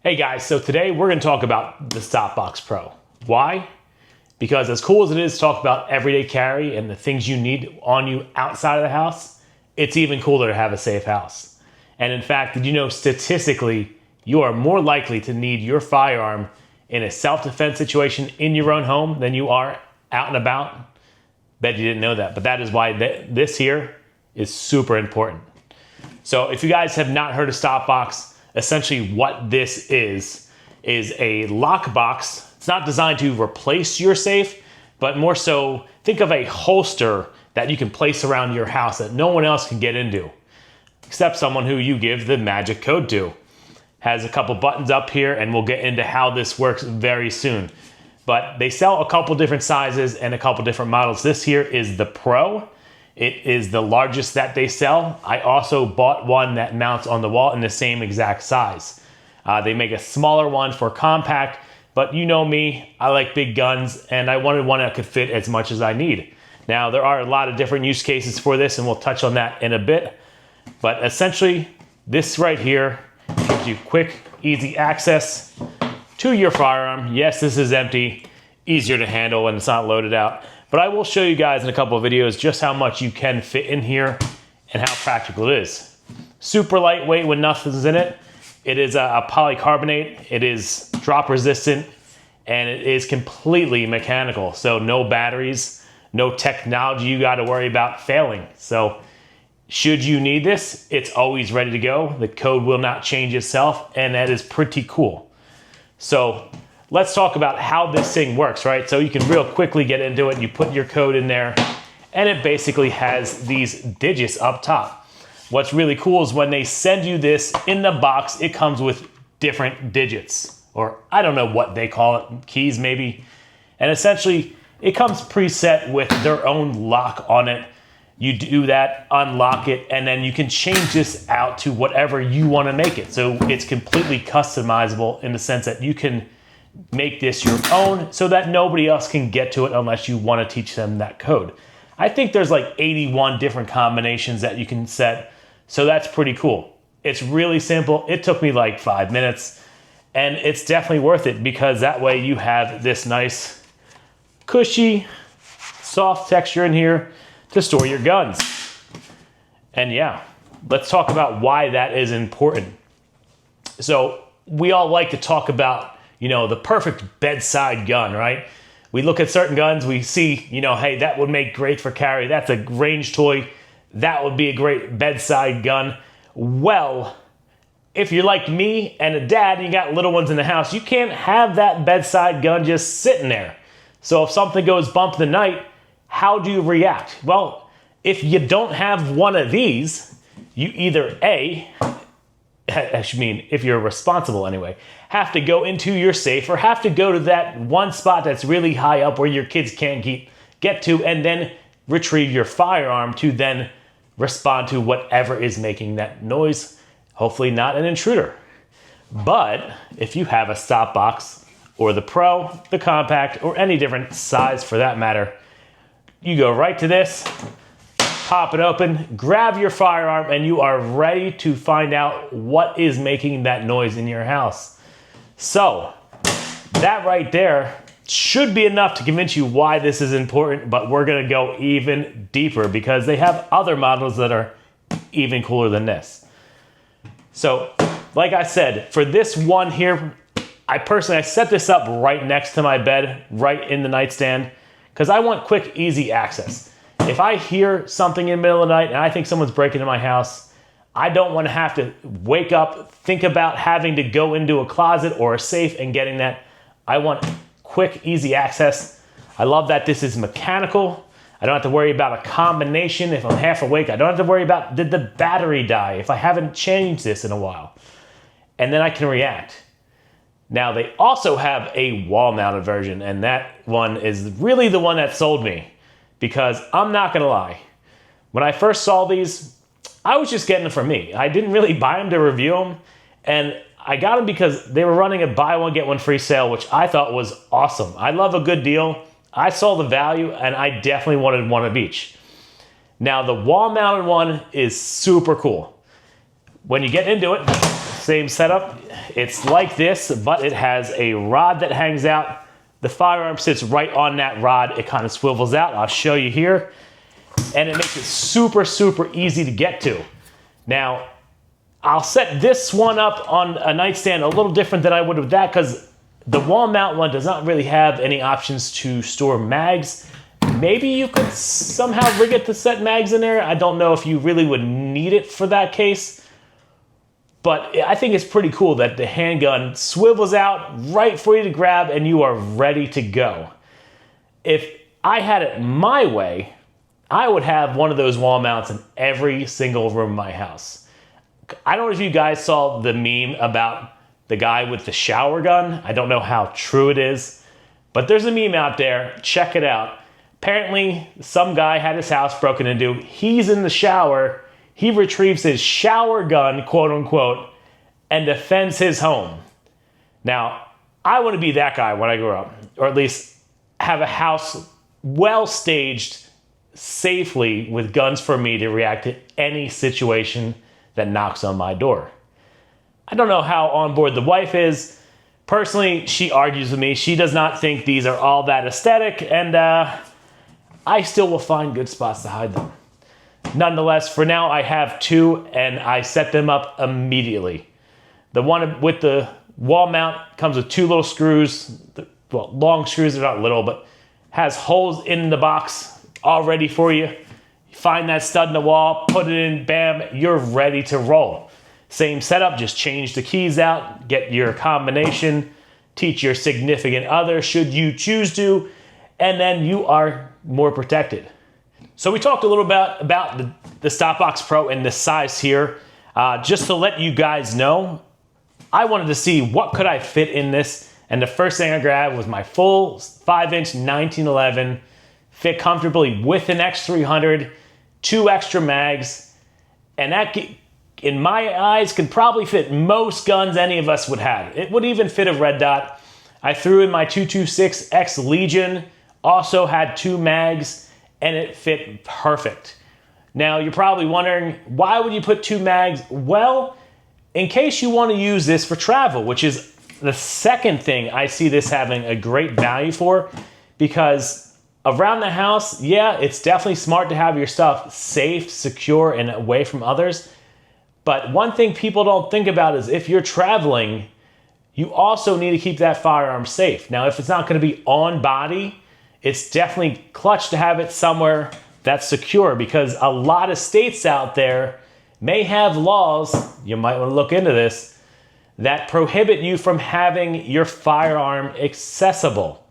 Hey guys, so today we're going to talk about the StopBox Pro. Why? Because as cool as it is to talk about everyday carry and the things you need on you outside of the house, it's even cooler to have a safe house. And in fact, did you know statistically, you are more likely to need your firearm in a self-defense situation in your own home than you are out and about? Bet you didn't know that, but that is why this here is super important. So if you guys have not heard of StopBox, essentially what this is a lock box. It's not designed to replace your safe, but more so think of a holster that you can place around your house that no one else can get into, except someone who you give the magic code to. Has a couple buttons up here, and we'll get into how this works very soon. But they sell a couple different sizes and a couple different models. This here is the Pro. It is the largest that they sell. I also bought one that mounts on the wall in the same exact size. They make a smaller one for compact, but you know me, I like big guns, and I wanted one that could fit as much as I need. Now, there are a lot of different use cases for this, and we'll touch on that in a bit. But essentially, this right here gives you quick, easy access to your firearm. Yes, this is empty, easier to handle when it's not loaded out. But I will show you guys in a couple of videos just how much you can fit in here and how practical it is. Super lightweight when nothing's in it. It is a polycarbonate. It is drop resistant, and it is completely mechanical. So no batteries, no technology you got to worry about failing. So should you need this, it's always ready to go. The code will not change itself, and that is pretty cool. So let's talk about how this thing works, right? So you can real quickly get into it. You put your code in there, and it basically has these digits up top. What's really cool is when they send you this in the box, it comes with different digits, or I don't know what they call it, keys maybe. And essentially, it comes preset with their own lock on it. You do that, unlock it, and then you can change this out to whatever you want to make it. So it's completely customizable in the sense that you can make this your own so that nobody else can get to it unless you want to teach them that code. I think there's like 81 different combinations that you can set, so that's pretty cool. It's really simple. It took me like 5 minutes, and it's definitely worth it because that way you have this nice, cushy, soft texture in here to store your guns. And yeah, let's talk about why that is important. So we all like to talk about the perfect bedside gun, right? We look at certain guns, we see, hey, that would make great for carry. That's a range toy. That would be a great bedside gun. Well, if you're like me and a dad and you got little ones in the house, you can't have that bedside gun just sitting there. So if something goes bump in the night, how do you react? Well, if you don't have one of these, you either if you're responsible anyway, have to go into your safe or have to go to that one spot that's really high up where your kids can't get to and then retrieve your firearm to then respond to whatever is making that noise, hopefully not an intruder. But if you have a StopBox or the Pro, the Compact, or any different size for that matter, you go right to this, pop it open, grab your firearm, and you are ready to find out what is making that noise in your house. So that right there should be enough to convince you why this is important, but we're gonna go even deeper because they have other models that are even cooler than this. So like I said, for this one here, I set this up right next to my bed, right in the nightstand, because I want quick, easy access. If I hear something in the middle of the night and I think someone's breaking into my house, I don't want to have to wake up, think about having to go into a closet or a safe and getting that. I want quick, easy access. I love that this is mechanical. I don't have to worry about a combination. If I'm half awake, I don't have to worry about did the battery die if I haven't changed this in a while. And then I can react. Now they also have a wall-mounted version, and that one is really the one that sold me. Because I'm not gonna lie, when I first saw these, I was just getting them for me. I didn't really buy them to review them, and I got them because they were running a buy one, get one free sale, which I thought was awesome. I love a good deal. I saw the value, and I definitely wanted one of each. Now, the wall-mounted one is super cool. When you get into it, Same setup. It's like this, but it has a rod that hangs out. The firearm sits right on that rod. It kind of swivels out. I'll show you here. And it makes it super, super easy to get to. Now, I'll set this one up on a nightstand a little different than I would with that, because the wall mount one does not really have any options to store mags. Maybe you could somehow rig it to set mags in there. I don't know if you really would need it for that case. But I think it's pretty cool that the handgun swivels out right for you to grab and you are ready to go. If I had it my way, I would have one of those wall mounts in every single room in my house. I don't know if you guys saw the meme about the guy with the shower gun. I don't know how true it is, but there's a meme out there. Check it out. Apparently, some guy had his house broken into. He's in the shower. He retrieves his shower gun, quote unquote, and defends his home. Now, I want to be that guy when I grow up, or at least have a house well staged safely with guns for me to react to any situation that knocks on my door. I don't know how on board the wife is. Personally, she argues with me. She does not think these are all that aesthetic, and I still will find good spots to hide them. Nonetheless, for now, I have two, and I set them up immediately. The one with the wall mount comes with two little screws. Well, long screws, they're not little, but has holes in the box all ready for you. You find that stud in the wall, put it in, bam, you're ready to roll. Same setup, just change the keys out, get your combination, teach your significant other should you choose to, and then you are more protected. So we talked a little bit about the StopBox Pro and the size here. Just to let you guys know, I wanted to see what could I fit in this, and the first thing I grabbed was my full 5-inch 1911, fit comfortably with an X300, 2 extra mags, and that, in my eyes, can probably fit most guns any of us would have. It would even fit a red dot. I threw in my 226X Legion, also had 2 mags, and it fit perfect. Now, you're probably wondering, why would you put 2 mags? Well, in case you want to use this for travel, which is the second thing I see this having a great value for, because around the house, yeah, it's definitely smart to have your stuff safe, secure, and away from others. But one thing people don't think about is if you're traveling, you also need to keep that firearm safe. Now, if it's not going to be on body, it's definitely clutch to have it somewhere that's secure, because a lot of states out there may have laws, you might want to look into this, that prohibit you from having your firearm accessible.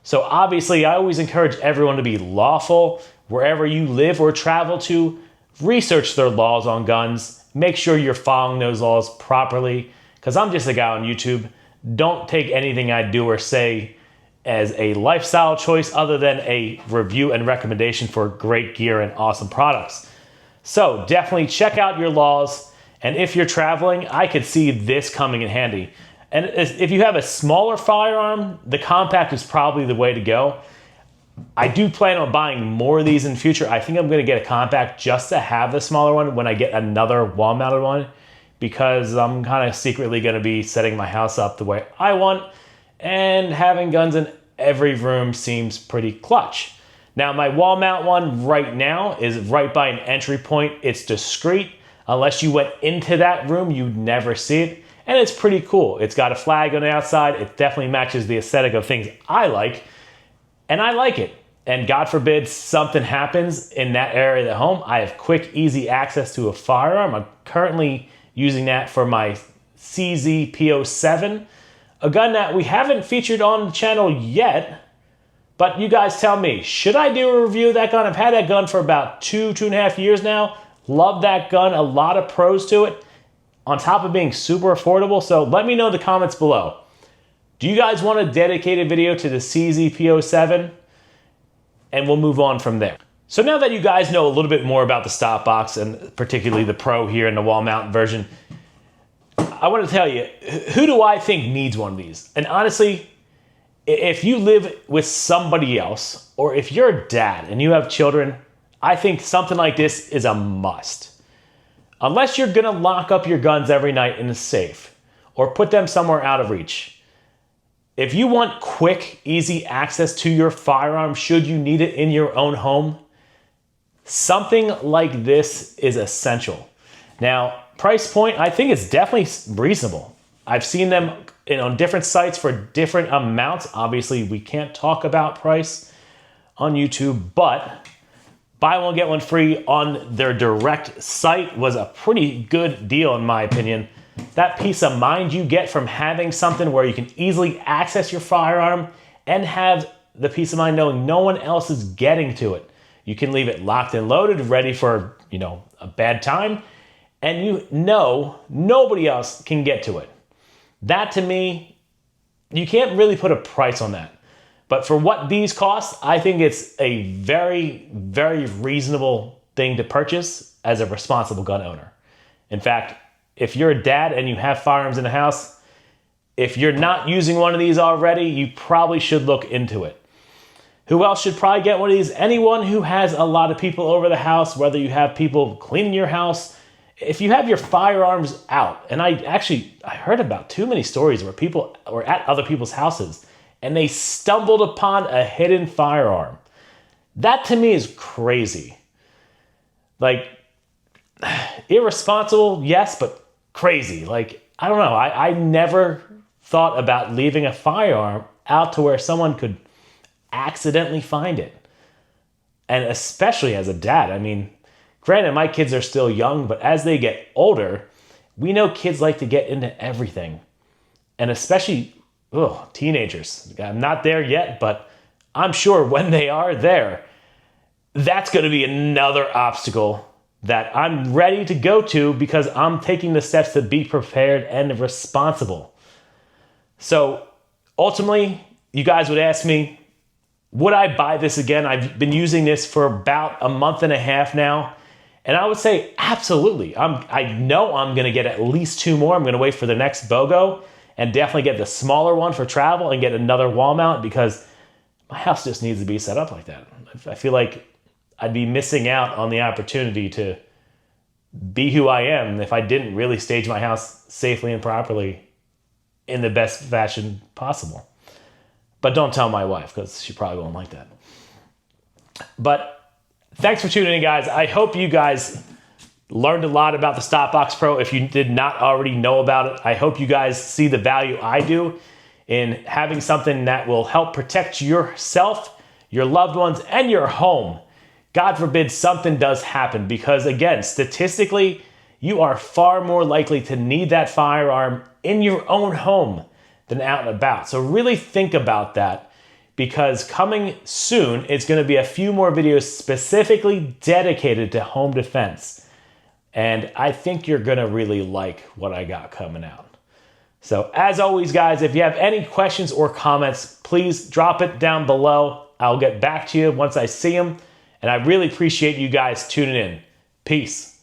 So obviously, I always encourage everyone to be lawful wherever you live or travel to. Research their laws on guns. Make sure you're following those laws properly, because I'm just a guy on YouTube. Don't take anything I do or say as a lifestyle choice other than a review and recommendation for great gear and awesome products. So definitely check out your laws, and if you're traveling, I could see this coming in handy. And if you have a smaller firearm, the compact is probably the way to go. I do plan on buying more of these in the future. I think I'm going to get a compact just to have the smaller one when I get another wall-mounted one, because I'm kind of secretly going to be setting my house up the way I want, and having guns in every room seems pretty clutch. Now, my wall mount one right now is right by an entry point. It's discreet. Unless you went into that room, you'd never see it. And it's pretty cool. It's got a flag on the outside. It definitely matches the aesthetic of things I like. And I like it. And God forbid something happens in that area of the home, I have quick, easy access to a firearm. I'm currently using that for my CZ P07, a gun that we haven't featured on the channel yet. But you guys tell me, should I do a review of that gun? I've had that gun for about 2.5 years now. Love that gun, a lot of pros to it, on top of being super affordable. So let me know in the comments below. Do you guys want a dedicated video to the CZ P07? And we'll move on from there. So now that you guys know a little bit more about the StopBox, and particularly the Pro here in the wall mount version, I want to tell you, who do I think needs one of these? And honestly, if you live with somebody else, or if you're a dad and you have children, I think something like this is a must. Unless you're gonna lock up your guns every night in a safe or put them somewhere out of reach. If you want quick, easy access to your firearm should you need it in your own home, something like this is essential. Now, price point, I think it's definitely reasonable. I've seen them on different sites for different amounts. Obviously, we can't talk about price on YouTube, but buy one, get one free on their direct site was a pretty good deal in my opinion. That peace of mind you get from having something where you can easily access your firearm and have the peace of mind knowing no one else is getting to it. You can leave it locked and loaded, ready for, a bad time, and nobody else can get to it. That to me, you can't really put a price on that. But for what these cost, I think it's a very, very reasonable thing to purchase as a responsible gun owner. In fact, if you're a dad and you have firearms in the house, if you're not using one of these already, you probably should look into it. Who else should probably get one of these? Anyone who has a lot of people over the house, whether you have people cleaning your house. If you have your firearms out, and I heard about too many stories where people were at other people's houses and they stumbled upon a hidden firearm. That to me is crazy. Like, irresponsible, yes, but crazy. Like, I don't know. I never thought about leaving a firearm out to where someone could accidentally find it. And especially as a dad, I mean, granted, my kids are still young, but as they get older, we know kids like to get into everything. And especially, teenagers. I'm not there yet, but I'm sure when they are there, that's going to be another obstacle that I'm ready to go to because I'm taking the steps to be prepared and responsible. So ultimately, you guys would ask me, would I buy this again? I've been using this for about a month and a half now. And I would say absolutely. I know I'm going to get at least 2 more. I'm going to wait for the next BOGO and definitely get the smaller one for travel and get another wall mount because my house just needs to be set up like that. I feel like I'd be missing out on the opportunity to be who I am if I didn't really stage my house safely and properly in the best fashion possible. But don't tell my wife because she probably won't like that. But thanks for tuning in, guys. I hope you guys learned a lot about the StopBox Pro. If you did not already know about it, I hope you guys see the value I do in having something that will help protect yourself, your loved ones, and your home. God forbid something does happen because, again, statistically, you are far more likely to need that firearm in your own home than out and about. So really think about that because coming soon, it's going to be a few more videos specifically dedicated to home defense. And I think you're going to really like what I got coming out. So as always, guys, if you have any questions or comments, please drop it down below. I'll get back to you once I see them. And I really appreciate you guys tuning in. Peace.